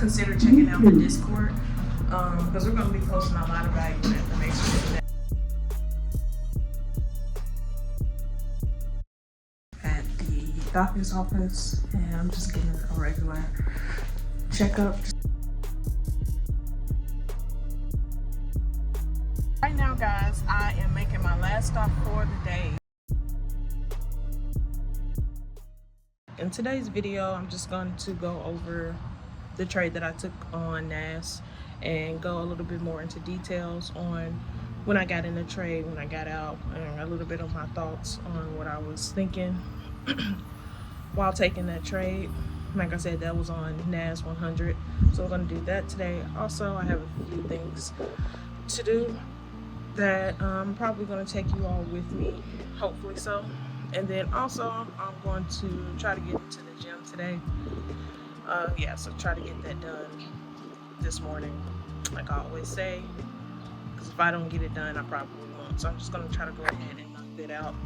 consider checking out the Discord, because we're going to be posting a lot of valuable information at the doctor's office, and I'm just getting a regular checkup. Right now, guys, I am making my last stop for the day. In today's video, I'm just going to go over the trade that I took on NAS and go a little bit more into details on when I got in the trade, when I got out, and a little bit of my thoughts on what I was thinking while taking that trade. Like I said, that was on NAS 100, so we're going to do that today. Also, I have a few things to do that I'm probably going to take you all with me, hopefully so. And then also I'm going to try to get into the gym today. Yeah, so try to get that done this morning, like I always say, because if I don't get it done, I probably won't. So I'm just going to try to go ahead and knock that out.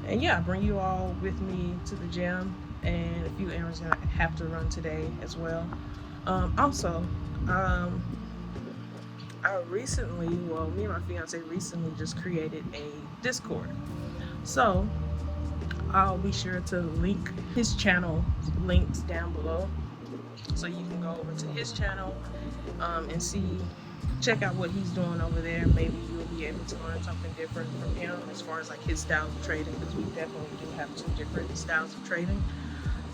And yeah, bring you all with me to the gym and a few errands that I have to run today as well. I recently, well, me and my fiance recently just created a Discord. So I'll be sure to link his channel links down below, so you can go over to his channel and check out what he's doing over there. Maybe you'll be able to learn something different from him as far as like his style of trading, because we definitely do have two different styles of trading.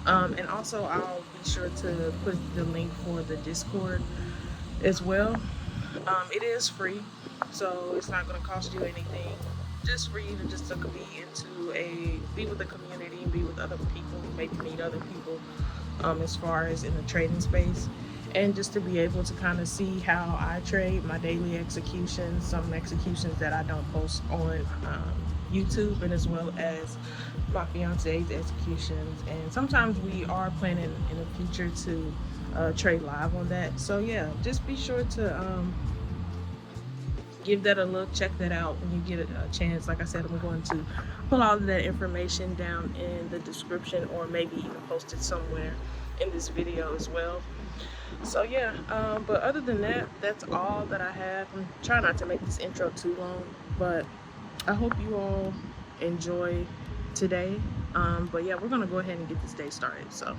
And also I'll be sure to put the link for the Discord as well. It is free, so it's not going to cost you anything, just for you to be with the community and be with other people, maybe meet other people as far as in the trading space, and just to be able to kind of see how I trade, my daily executions, some executions that I don't post on YouTube, and as well as my fiance's executions. And sometimes we are planning in the future to trade live on that. So yeah, just be sure to give that a look, check that out when you get a chance. Like I said, I'm going to put all of that information down in the description, or maybe even post it somewhere in this video as well. So yeah, but other than that, that's all that I have. I'm trying not to make this intro too long, but I hope you all enjoy today. But yeah, we're gonna go ahead and get this day started. So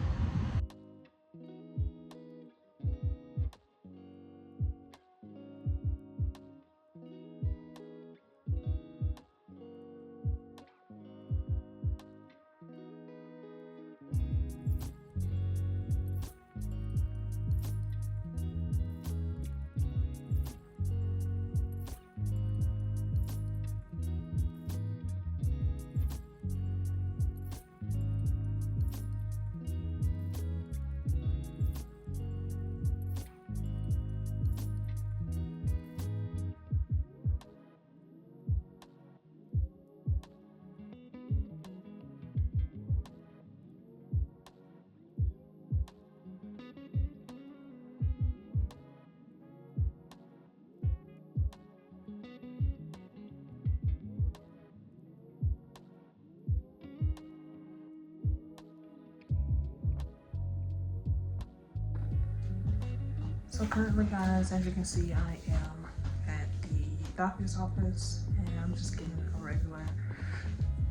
currently, guys, as you can see, I am at the doctor's office, and I'm just getting a regular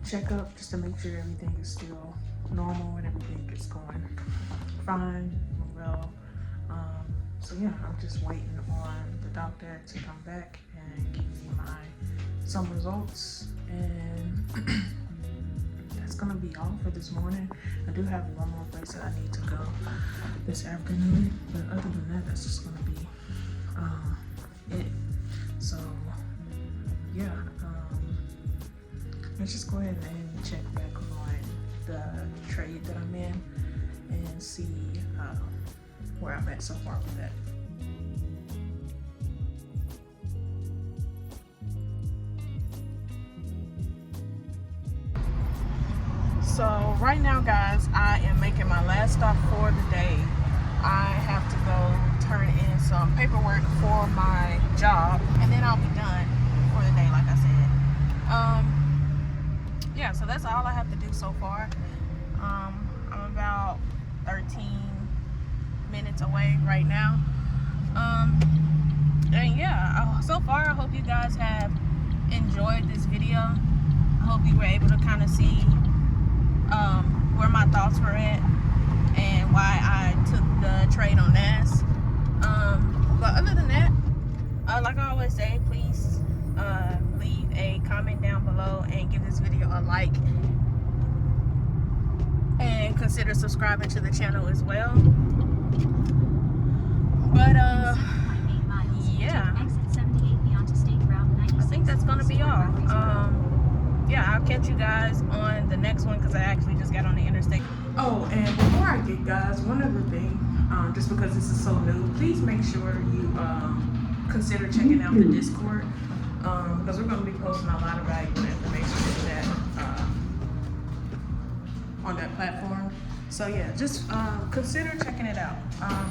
checkup just to make sure everything is still normal and everything is going fine and well. So yeah, I'm just waiting on the doctor to come back and give me some results, and that's gonna be all for this morning. I do have one more place that I need to go this afternoon, but other than that, that's just gonna be it. So yeah, let's just go ahead and check back on the trade that I'm in and see where I'm at so far with that. So right now, guys, I am making my last stop for the day. I have to go turn in some paperwork for my job, and then I'll be done for the day, like I said. Yeah, so that's all I have to do so far. I'm about 13 minutes away right now. And yeah, so far I hope you guys have enjoyed this video. I hope you were able to kind of see where my thoughts were at and why I took the trade on NAS. But other than that, like I always say, please leave a comment down below and give this video a like, and consider subscribing to the channel as well. But yeah, I think that's gonna be all. Yeah, I'll catch you guys on the next one because I actually just got on the interstate. Oh, and before I get, guys, one other thing, just because this is so new, please make sure you consider checking out the Discord, because we're going to be posting a lot of valuable information on that platform. So yeah, just consider checking it out.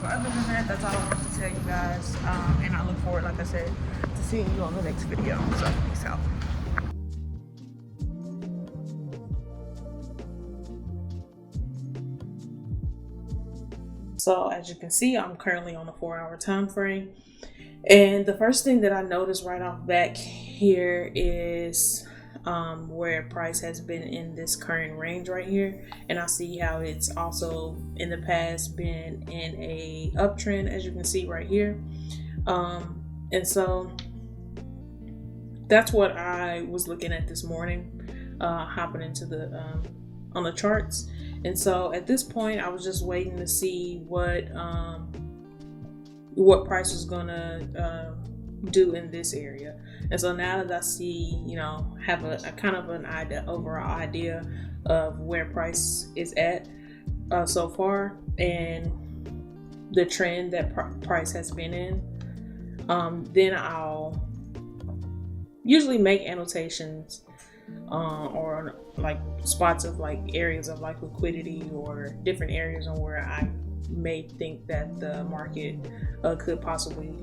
But other than that, that's all I want to tell you guys, and I look forward, like I said, to seeing you on the next video. So peace out. So as you can see, I'm currently on a 4-hour time frame. And the first thing that I noticed right off back here is where price has been in this current range right here. And I see how it's also in the past been in a uptrend, as you can see right here. And so that's what I was looking at this morning, hopping into the on the charts. And so at this point, I was just waiting to see what price was gonna do in this area. And so now that I see, have a kind of an overall idea of where price is at so far, and the trend that price has been in, then I'll usually make annotations or like spots of like areas of like liquidity or different areas on where I may think that the market could possibly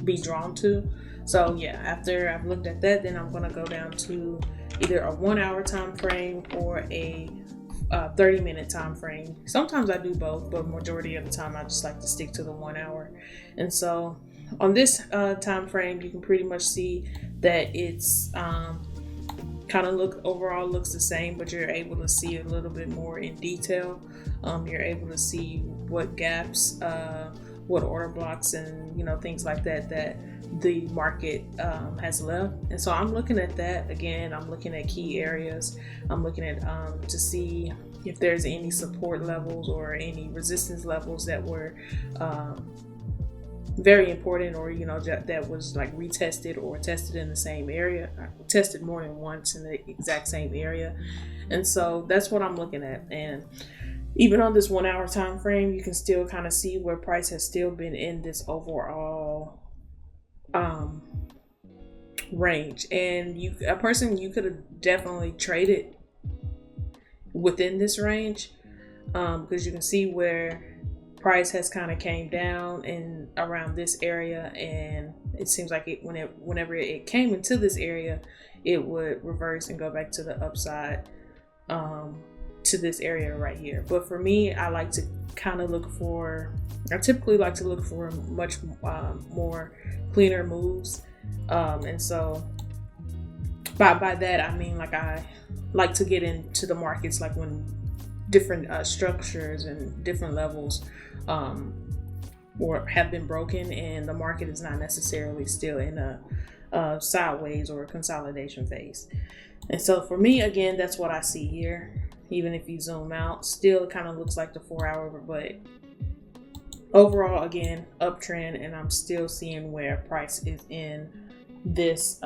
be drawn to. So yeah, after I've looked at that, then I'm going to go down to either a 1-hour time frame or a 30-minute time frame. Sometimes I do both, but majority of the time I just like to stick to the 1 hour. And so on this time frame, you can pretty much see that it's kind of overall looks the same, but you're able to see a little bit more in detail. You're able to see what gaps, what order blocks, and things like that the market has left. And so I'm looking at that again. I'm looking at key areas. I'm looking at to see if there's any support levels or any resistance levels that were very important, or that was like retested or tested in the same area, tested more than once in the exact same area. And so that's what I'm looking at. And even on this 1 hour time frame, you can still kind of see where price has still been in this overall range. And you could have definitely traded within this range, because you can see where price has kind of came down in around this area, and it seems like whenever it came into this area, it would reverse and go back to the upside to this area right here. But for me, I like to kind of typically like to look for much more cleaner moves, and so by that I mean, like, I like to get into the markets like when different structures and different levels or have been broken, and the market is not necessarily still in a sideways or a consolidation phase. And so for me, again, that's what I see here. Even if you zoom out, still kind of looks like the 4 hour, but overall, again, uptrend, and I'm still seeing where price is in this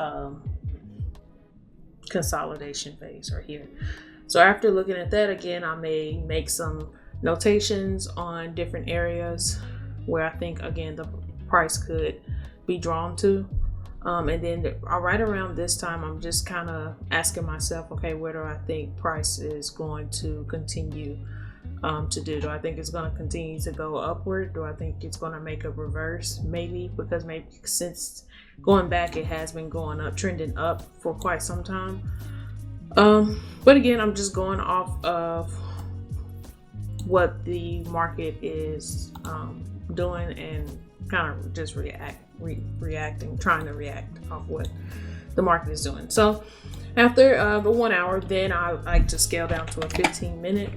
consolidation phase right here. So after looking at that, again, I may make some notations on different areas where I think, again, the price could be drawn to. And then right around this time, I'm just kind of asking myself, okay, where do I think price is going to continue to do? Do I think it's going to continue to go upward? Do I think it's going to make a reverse? Maybe, because maybe since going back, it has been going up, trending up for quite some time. But again, I'm just going off of what the market is doing, and kind of just reacting, trying to react off what the market is doing. So after the 1 hour, then I like to scale down to a 15-minute.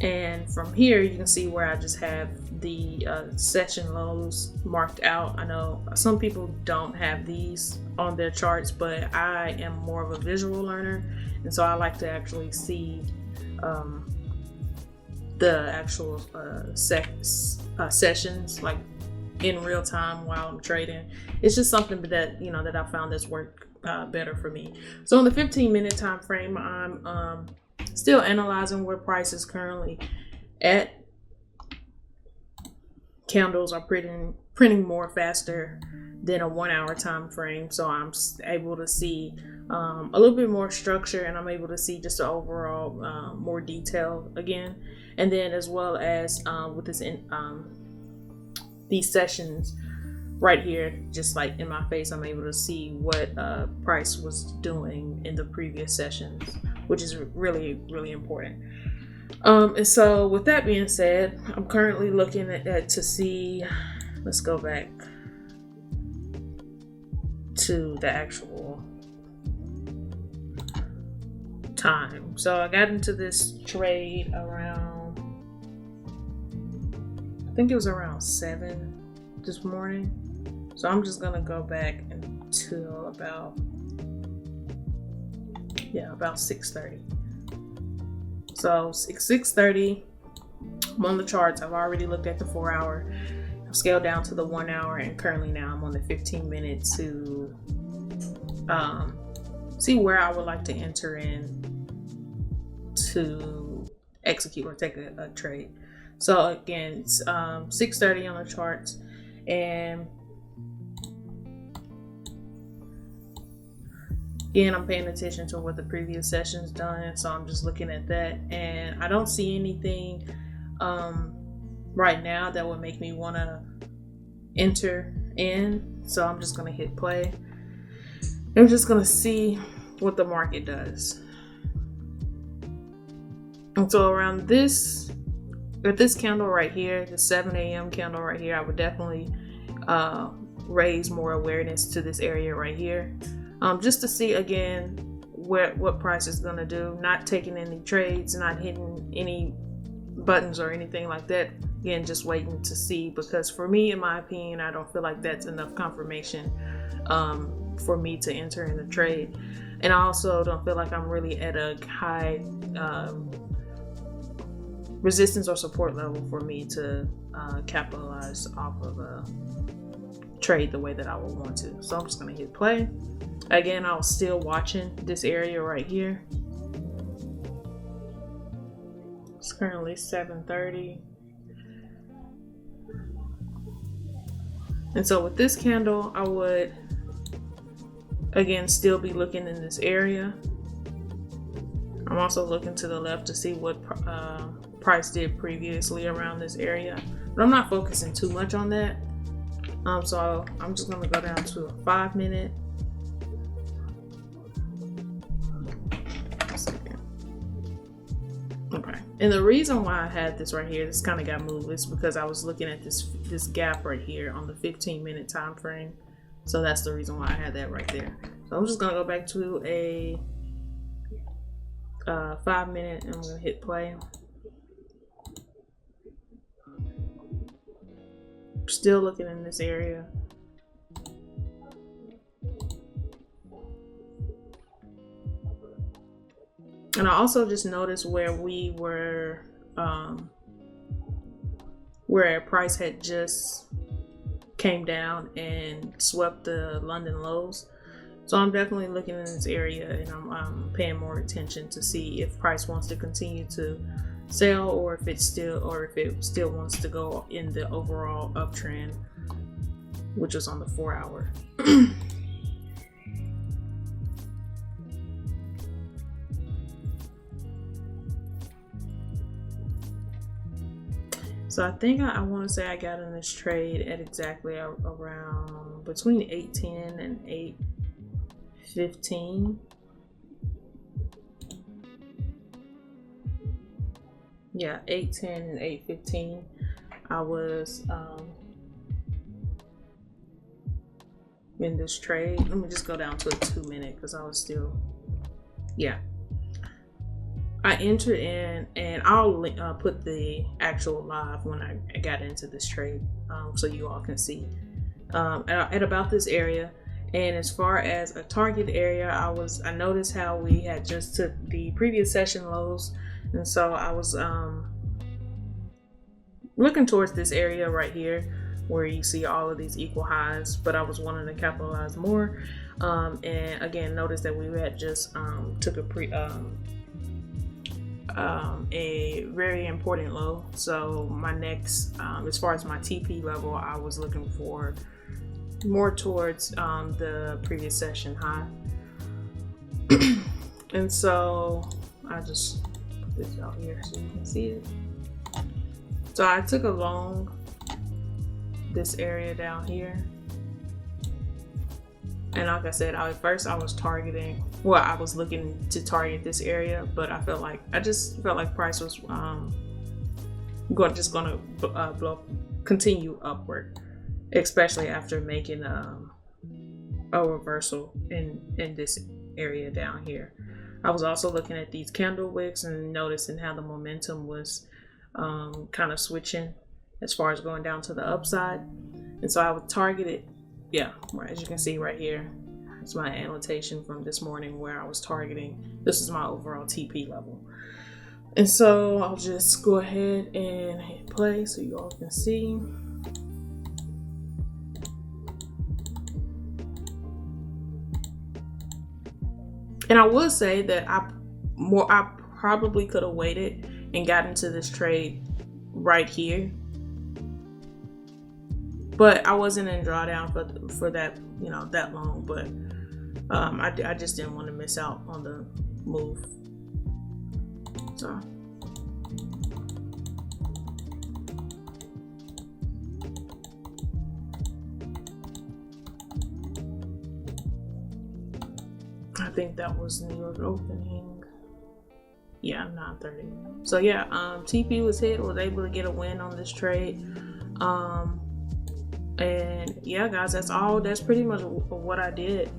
And from here, you can see where I just have the session lows marked out. I know some people don't have these on their charts, but I am more of a visual learner, and so I like to actually see the actual sessions like in real time while I'm trading. It's just something that, you know, that I found that's worked better for me. So in the 15-minute time frame, I'm still analyzing where price is currently at. Candles are printing more faster than a 1 hour time frame, so I'm able to see a little bit more structure, and I'm able to see just the overall more detail again. And then as well as with this these sessions right here, just like in my face, I'm able to see what price was doing in the previous sessions, which is really important. And so with that being said, I'm currently looking at to see, let's go back to the actual time. So I got into this trade around, I think it was around 7 this morning. So I'm just gonna go back until about 6:30. So 6:30, I'm on the charts. I've already looked at the 4 hour. I've scaled down to the 1 hour, and currently now I'm on the 15 minute to see where I would like to enter in to execute or take a trade. So again, it's 6:30 on the charts, and again, I'm paying attention to what the previous session's done, so I'm just looking at that, and I don't see anything right now that would make me want to enter in. So I'm just going to hit play. I'm just going to see what the market does. And so around this, with this candle right here, the 7 a.m. candle right here, I would definitely raise more awareness to this area right here. Just to see again what price is gonna do. Not taking any trades, not hitting any buttons or anything like that. Again, just waiting to see, because for me, in my opinion, I don't feel like that's enough confirmation for me to enter in the trade. And I also don't feel like I'm really at a high resistance or support level for me to capitalize off of a trade the way that I would want to. So I'm just gonna hit play. Again, I was still watching this area right here. It's currently 7:30. And so with this candle, I would again still be looking in this area. I'm also looking to the left to see what price did previously around this area, but I'm not focusing too much on that. So I'm just gonna go down to a 5 minute. Okay, and the reason why I had this right here, this kind of got moved, is because I was looking at this gap right here on the 15-minute time frame. So that's the reason why I had that right there. So I'm just gonna go back to a 5 minute, and I'm gonna hit play. Still looking in this area. And I also just noticed where we were, where price had just came down and swept the London lows. So I'm definitely looking in this area, and I'm paying more attention to see if price wants to continue to sell, or if it still wants to go in the overall uptrend, which was on the 4 hour. So I think I want to say I got in this trade at exactly around between 8:10 and 8:15. yeah, 8:10 and 8:15. I was in this trade. Let me just go down to a 2-minute because I was still, yeah. I entered in, and I'll put the actual live when I got into this trade, so you all can see at about this area. And as far as a target area, I noticed how we had just took the previous session lows, and so I was looking towards this area right here where you see all of these equal highs, but I was wanting to capitalize more. And again, notice that we had just took a very important low. So my next, as far as my TP level, I was looking for more towards the previous session high. And so I just put this out here so you can see it. So I took a long this area down here, and like I said, at first I was targeting, well, I was looking to target this area, but I just felt like price was gonna continue upward, especially after making a reversal in this area down here. I was also looking at these candle wicks and noticing how the momentum was kind of switching as far as going down to the upside, and so I would target it. Yeah, as you can see right here, it's my annotation from this morning where I was targeting. This is my overall TP level, and so I'll just go ahead and hit play so you all can see. And I will say that I probably could have waited and got into this trade right here, but I wasn't in drawdown for that, that long. But I just didn't want to miss out on the move. So I think that was New York opening. Yeah, 9:30. So yeah, TP was hit. Was able to get a win on this trade. And yeah, guys, that's pretty much what I did.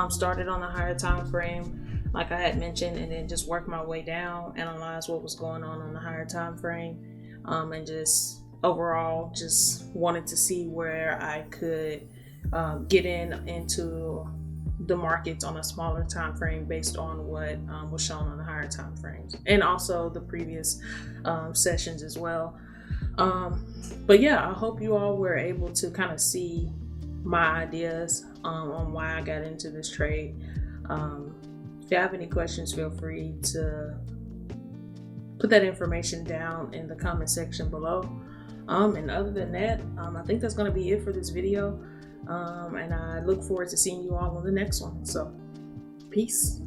Started on a higher time frame, like I had mentioned, and then just worked my way down, analyze what was going on the higher time frame, and just overall just wanted to see where I could get into the markets on a smaller time frame based on what was shown on the higher time frames, and also the previous sessions as well. But yeah, I hope you all were able to kind of see my ideas on why I got into this trade. If you have any questions, feel free to put that information down in the comment section below. And other than that, I think that's going to be it for this video. And I look forward to seeing you all on the next one. So, peace.